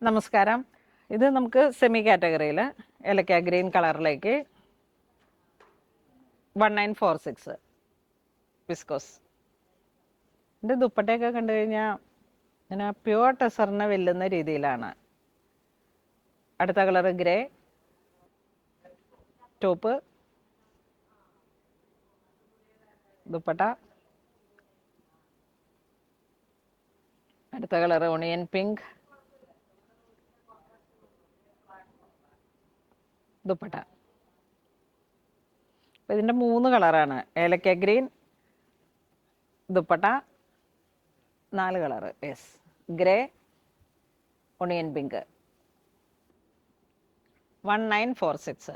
നമസ്കാരം. ഇത് നമുക്ക് സെമി കാറ്റഗറിയിൽ ഏലക്ക ഗ്രീൻ കളറിലേക്ക് 1946 വിസ്കോസ്. ഇതിൻ്റെ ദുപ്പട്ടയൊക്കെ കണ്ടു കഴിഞ്ഞാൽ ഇങ്ങനെ പ്യുവർ ടെസറിനെ വെല്ലുന്ന രീതിയിലാണ്. അടുത്ത കളറ് ഗ്രേ, ടോപ്പ്, ദുപ്പട്ട. അടുത്ത കളറ് ഓണിയൻ പിങ്ക്, ദുപ്പട്ട. അപ്പോൾ ഇതിൻ്റെ 3 കളറാണ്. ഏലക്ക green, dupatta, 4 colour. Yes, grey, onion pink. 1946.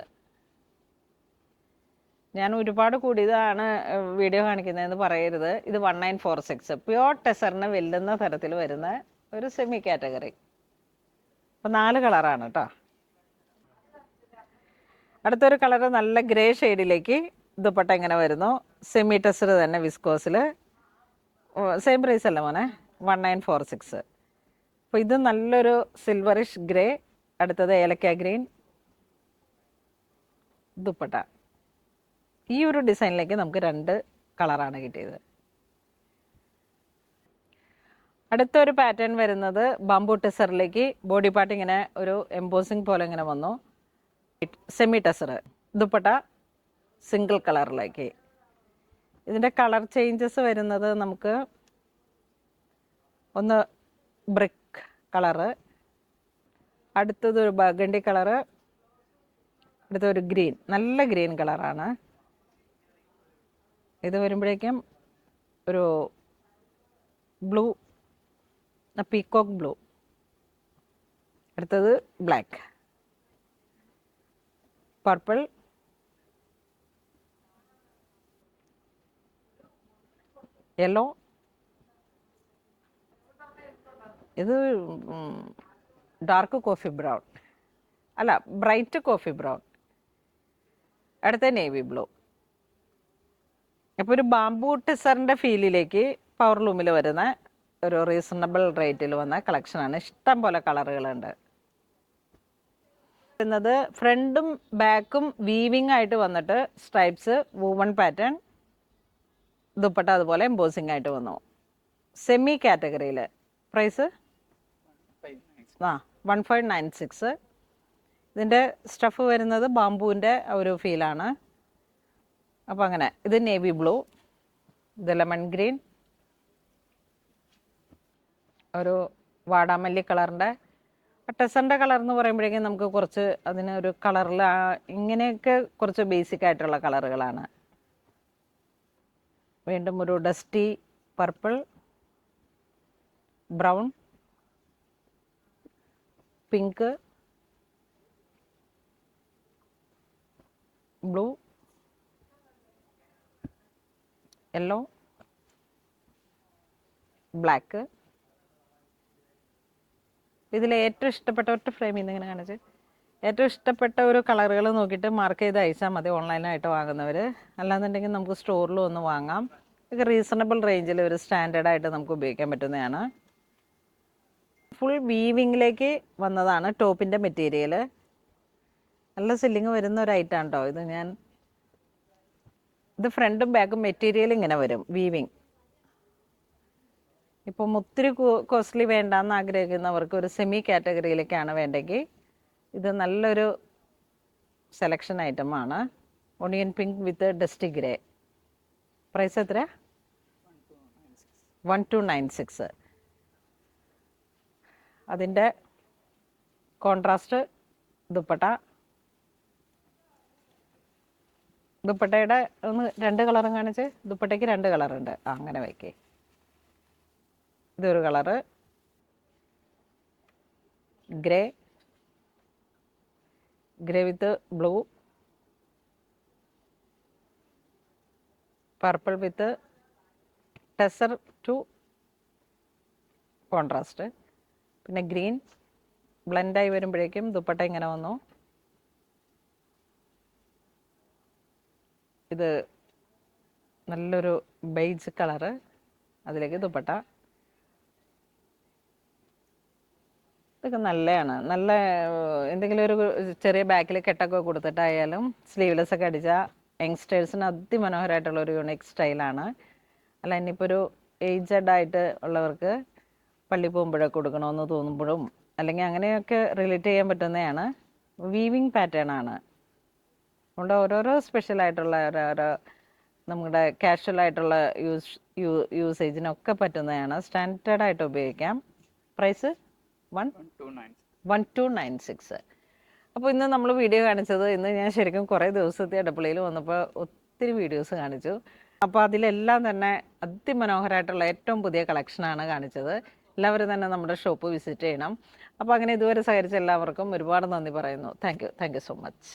ഞാൻ ഒരുപാട് കൂടിയതാണ് വീഡിയോ കാണിക്കുന്നതെന്ന് പറയരുത്. ഇത് 1946 പ്യുവർ ടെസറിന് വെല്ലുന്ന തരത്തിൽ വരുന്ന ഒരു സെമി കാറ്റഗറി. അപ്പോൾ 4 കളറാണ് കേട്ടോ. അടുത്തൊരു കളറ് നല്ല ഗ്രേ ഷെയ്ഡിലേക്ക് ദുപ്പട്ട ഇങ്ങനെ വരുന്നു. സെമി ടെസർ തന്നെ വിസ്കോസിൽ. സെയിം പ്രൈസ് അല്ല മോനെ, 1946. അപ്പോൾ ഇത് നല്ലൊരു സിൽവറിഷ് ഗ്രേ. അടുത്തത് ഏലക്ക ഗ്രീൻ, ദുപ്പട്ട. ഈ ഒരു ഡിസൈനിലേക്ക് നമുക്ക് 2 കളറാണ് കിട്ടിയത്. അടുത്തൊരു പാറ്റേൺ വരുന്നത് ബാംബു ടെസറിലേക്ക് ബോഡി പാർട്ട് ഇങ്ങനെ ഒരു എംബോസിങ് പോലെ ഇങ്ങനെ വന്നു. സെമി ടെസർ, ദുപ്പട്ട സിംഗിൾ കളറിലേക്ക്. ഇതിൻ്റെ കളർ ചേഞ്ചസ് വരുന്നത് നമുക്ക് ഒന്ന് ബ്രിക്ക് കളറ്, അടുത്തത് ഒരു ബർഗണ്ടി കളറ്, അടുത്തൊരു ഗ്രീൻ, നല്ല ഗ്രീൻ കളറാണ്. ഇത് വരുമ്പോഴേക്കും ഒരു ബ്ലൂ, പീക്കോക്ക് ബ്ലൂ. അടുത്തത് ബ്ലാക്ക്, പർപ്പിൾ, യെല്ലോ. ഇത് ഡാർക്ക് കോഫി ബ്രൗൺ, അല്ല ബ്രൈറ്റ് കോഫി ബ്രൗൺ. അടുത്ത നേവി ബ്ലൂ. അപ്പോൾ ഒരു ബാംബു ടെസറിൻ്റെ ഫീലിലേക്ക് പവർ ലൂമിൽ വരുന്ന ഒരു റീസണബിൾ റേറ്റിൽ വന്ന കളക്ഷനാണ്. ഇഷ്ടം പോലെ കളറുകളുണ്ട്. വരുന്നത് ഫ്രണ്ടും ബാക്കും വീവിങ് ആയിട്ട് വന്നിട്ട് സ്ട്രൈപ്സ്, വൂവൺ പാറ്റേൺ, ദുപ്പട്ട അതുപോലെ എംബോസിങ് ആയിട്ട് വന്നു. സെമി കാറ്റഗറിയിൽ പ്രൈസ് 1596. ഇതിൻ്റെ സ്റ്റഫ് വരുന്നത് ബാംബുവിൻ്റെ ഒരു ഫീലാണ്. അപ്പോൾ അങ്ങനെ ഇത് നേവി ബ്ലൂ, ഇത് ലെമൺ ഗ്രീൻ, ഒരു വാടാമല്ലി കളറിൻ്റെ. ടെസറിൻ്റെ കളർ എന്ന് പറയുമ്പോഴേക്കും നമുക്ക് കുറച്ച് അതിനൊരു കളറിൽ ഇങ്ങനെയൊക്കെ കുറച്ച് ബേസിക് ആയിട്ടുള്ള കളറുകളാണ്. വീണ്ടും ഒരു dusty purple, brown, pink, blue, yellow, black. ഇതിൽ ഏറ്റവും ഇഷ്ടപ്പെട്ട ഒറ്റ ഫ്രെയിമിൽ നിന്ന് ഇങ്ങനെ കാണിച്ച് ഏറ്റവും ഇഷ്ടപ്പെട്ട ഒരു കളറുകൾ നോക്കിയിട്ട് മാർക്ക് ചെയ്ത് അയച്ചാൽ മതി ഓൺലൈനായിട്ട് വാങ്ങുന്നവർ. അല്ലാന്നുണ്ടെങ്കിൽ നമുക്ക് സ്റ്റോറിൽ ഒന്ന് വാങ്ങാം. ഇതൊക്കെ റീസണബിൾ റേഞ്ചിൽ ഒരു സ്റ്റാൻഡേർഡായിട്ട് നമുക്ക് ഉപയോഗിക്കാൻ പറ്റുന്നതാണ്. ഫുൾ വീവിങ്ങിലേക്ക് വന്നതാണ് ടോപ്പിൻ്റെ മെറ്റീരിയൽ. നല്ല സില്ലിങ് വരുന്ന ഒരു ഐറ്റമാണ് കേട്ടോ ഇത്. ഇത് ഫ്രണ്ടും ബാക്കും മെറ്റീരിയൽ ഇങ്ങനെ വരും വീവിങ്. ഇപ്പം ഒത്തിരി കോസ്റ്റ്ലി വേണ്ടാന്ന് ആഗ്രഹിക്കുന്നവർക്ക് ഒരു സെമി കാറ്റഗറിയിലേക്കാണ് വേണ്ടെങ്കിൽ ഇത് നല്ലൊരു സെലക്ഷൻ ഐറ്റമാണ്. Onion pink with dusty grey. Price എത്ര? 1296. അതിൻ്റെ കോൺട്രാസ്റ്റ് ദുപ്പട്ട. ദുപ്പട്ടയുടെ ഒന്ന് 2 കളറും കാണിച്ച്. ദുപ്പട്ടയ്ക്ക് 2 കളറുണ്ട്. അങ്ങനെ വയ്ക്കേ. ഇതൊരു colour grey, grey with blue, purple with ടെസർ ടു കോൺട്രാസ്റ്റ്, പിന്നെ ഗ്രീൻ ബ്ലെൻഡായി വരുമ്പോഴേക്കും ദുപ്പട്ട ഇങ്ങനെ വന്നു. ഇത് നല്ലൊരു ബേജ് കളറ്, അതിലേക്ക് ദുപ്പട്ട. ഇതൊക്കെ നല്ലതാണ്. നല്ല എന്തെങ്കിലും ഒരു ചെറിയ ബാക്കിൽ കെട്ടൊക്കെ കൊടുത്തിട്ടായാലും സ്ലീവ്ലെസ് ഒക്കെ അടിച്ചാൽ യങ്സ്റ്റേഴ്സിന് അതിമനോഹരമായിട്ടുള്ള ഒരു യുണീക്ക് സ്റ്റൈലാണ്. അല്ല ഇനിയിപ്പോൾ ഒരു ഏജ്ഡ് ആയിട്ട് ഉള്ളവർക്ക് പള്ളി പോകുമ്പോഴൊക്കെ കൊടുക്കണമെന്ന് തോന്നുമ്പോഴും അല്ലെങ്കിൽ അങ്ങനെയൊക്കെ റിലേറ്റ് ചെയ്യാൻ പറ്റുന്നതാണ്. വീവിങ് പാറ്റേൺ ആണ്. അതുകൊണ്ട് ഓരോരോ സ്പെഷ്യലായിട്ടുള്ള ഓരോരോ നമ്മുടെ കാഷ്വൽ ആയിട്ടുള്ള യൂസേജിനൊക്കെ പറ്റുന്നതാണ്. സ്റ്റാൻഡേർഡ് ആയിട്ട് ഉപയോഗിക്കാം. പ്രൈസ് 1296. അപ്പോൾ ഇന്ന് നമ്മൾ വീഡിയോ കാണിച്ചത്, ഇന്ന് ഞാൻ ശരിക്കും കുറേ ദിവസത്തെ ഇടപ്പള്ളിയിൽ വന്നപ്പോൾ ഒത്തിരി വീഡിയോസ് കാണിച്ചു. അപ്പോൾ അതിലെല്ലാം തന്നെ അതിമനോഹരമായിട്ടുള്ള ഏറ്റവും പുതിയ കളക്ഷനാണ് കാണിച്ചത്. എല്ലാവരും തന്നെ നമ്മുടെ ഷോപ്പ് വിസിറ്റ് ചെയ്യണം. അപ്പോൾ അങ്ങനെ ഇതുവരെ സഹകരിച്ച എല്ലാവർക്കും ഒരുപാട് നന്ദി പറയുന്നു. Thank you so much.